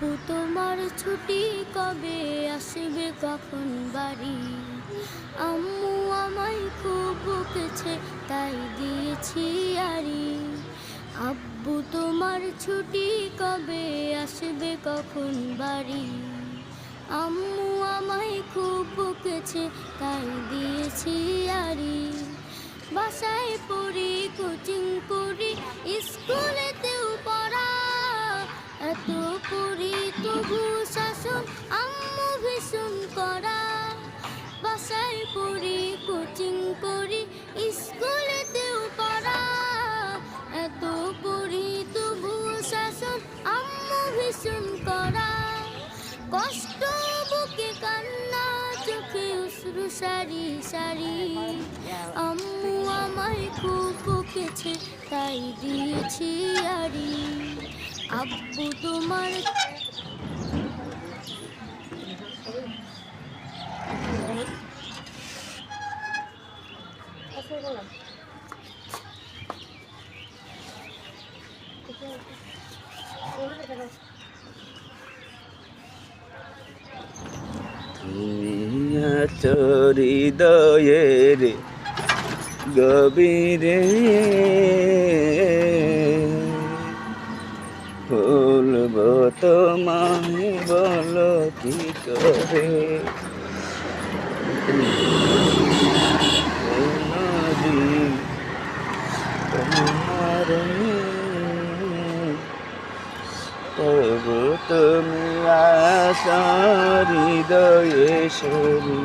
আব্বু তোমার ছুটি কবে আসবে কখন বাড়ি? আম্মু আমায় খুব বকেছে তাই দিয়েছি আড়ি। আব্বু তোমার ছুটি কবে আসবে কখন বাড়ি? আম্মু আমায় খুব বকেছে তাই দিয়েছি আড়ি। বাসায় পড়ি, কোচিং করি, স্কুলেতেও পড়া, এত পড়ি তবু শাসন আম্মু ভীষণ করা। বাসায় পড়ি, কোচিং করি, স্কুলেতেও পড়া, এত পড়ি তবু শাসন আম্মু ভীষণ করা। কষ্ট বুকে কান্না, চোখে অশ্রু সারি সারি। আম্মু আমায় খুব বকেছে তাই দিয়েছি আড়ি। আব্বু তোমার তুমি আছো হৃদয়ের গভীরে, ভুলবো তোমায় বলো কি করে? কোনদিন তোমার তবু তুমি আছো হৃদয়ে সরি।